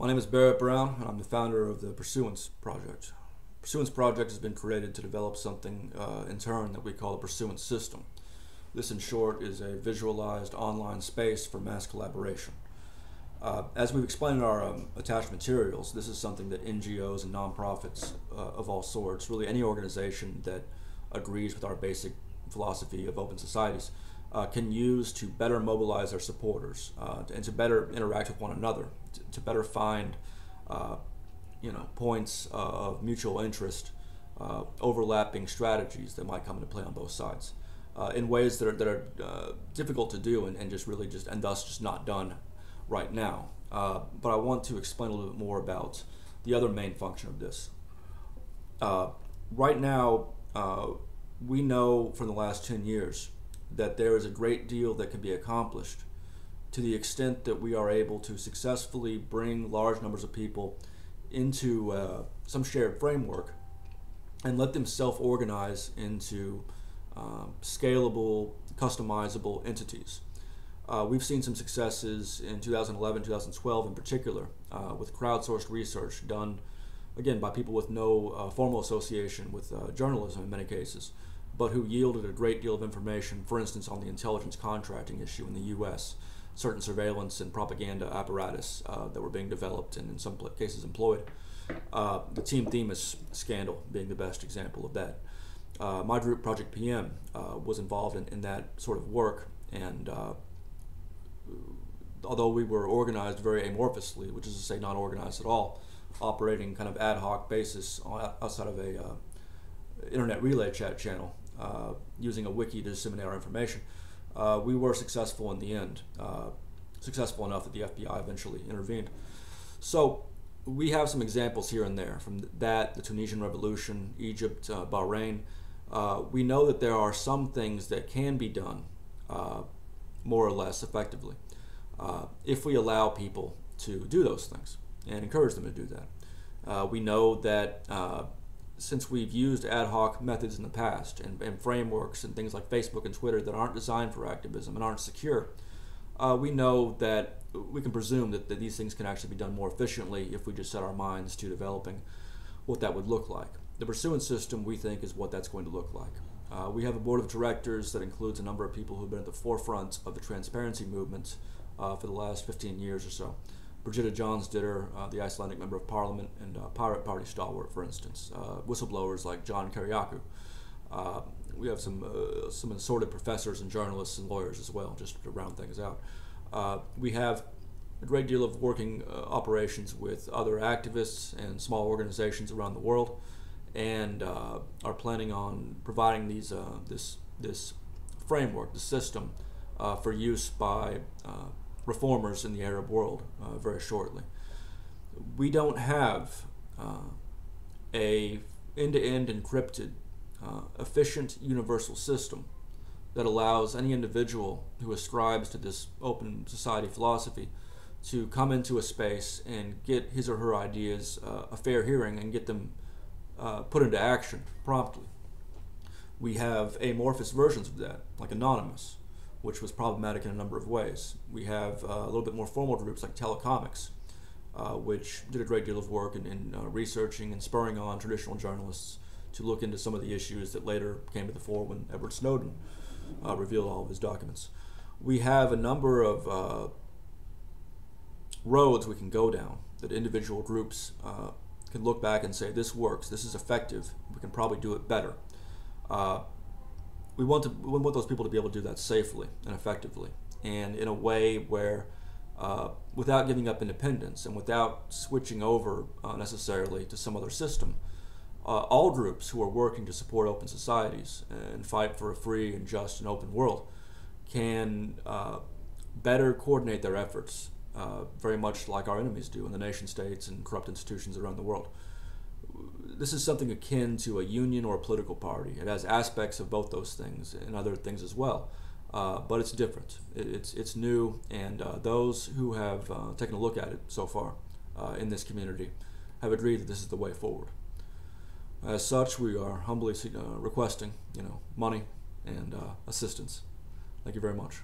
My name is Barrett Brown, and I'm the founder of the Pursuance project. Pursuance project has been created to develop something in turn that we call a Pursuance system. This, in short, is a visualized online space for mass collaboration. As we've explained in our attached materials, this is something that NGOs and nonprofits of all sorts, really any organization that agrees with our basic philosophy of open societies, can use to better mobilize their supporters and to better interact with one another, to better find points of mutual interest, overlapping strategies that might come into play on both sides in ways that are difficult to do and thus just not done right now. But I want to explain a little bit more about the other main function of this. Right now, we know from the last 10 years that there is a great deal that can be accomplished to the extent that we are able to successfully bring large numbers of people into some shared framework and let them self-organize into scalable, customizable entities. We've seen some successes in 2011, 2012 in particular, with crowdsourced research done, again, by people with no formal association with journalism in many cases, but who yielded a great deal of information, for instance, on the intelligence contracting issue in the U.S., certain surveillance and propaganda apparatus that were being developed and in some cases employed. The Team Themis scandal being the best example of that. My group, Project PM, was involved in that sort of work, and although we were organized very amorphously, which is to say not organized at all, operating kind of ad hoc basis outside of a internet relay chat channel, using a wiki to disseminate our information, we were successful in the end, successful enough that the FBI eventually intervened. So we have some examples here and there from that, the Tunisian Revolution, Egypt, Bahrain. We know that there are some things that can be done more or less effectively if we allow people to do those things and encourage them to do that. We know that since we've used ad hoc methods in the past and frameworks and things like Facebook and Twitter that aren't designed for activism and aren't secure, we know that we can presume that these things can actually be done more efficiently if we just set our minds to developing what that would look like. The Pursuance system, we think, is what that's going to look like. We have a board of directors that includes a number of people who've been at the forefront of the transparency movement for the last 15 years or so. Brigitte Jonsdottir, the Icelandic Member of Parliament, and Pirate Party stalwart, for instance. Whistleblowers like John Kariakou. We have some assorted professors and journalists and lawyers as well, just to round things out. We have a great deal of working operations with other activists and small organizations around the world, and are planning on providing this framework, the system, for use by reformers in the Arab world very shortly. We don't have a end-to-end encrypted, efficient universal system that allows any individual who ascribes to this open society philosophy to come into a space and get his or her ideas a fair hearing and get them put into action promptly. We have amorphous versions of that, like Anonymous, which was problematic in a number of ways. We have a little bit more formal groups like Telecomics, which did a great deal of work in researching and spurring on traditional journalists to look into some of the issues that later came to the fore when Edward Snowden revealed all of his documents. We have a number of roads we can go down that individual groups can look back and say, this works, this is effective, we can probably do it better. We want those people to be able to do that safely and effectively, and in a way where, without giving up independence and without switching over necessarily to some other system, all groups who are working to support open societies and fight for a free and just and open world can better coordinate their efforts, very much like our enemies do in the nation states and corrupt institutions around the world. This is something akin to a union or a political party. It has aspects of both those things and other things as well, but it's different. It's new, and those who have taken a look at it so far in this community have agreed that this is the way forward. As such, we are humbly requesting, money and assistance. Thank you very much.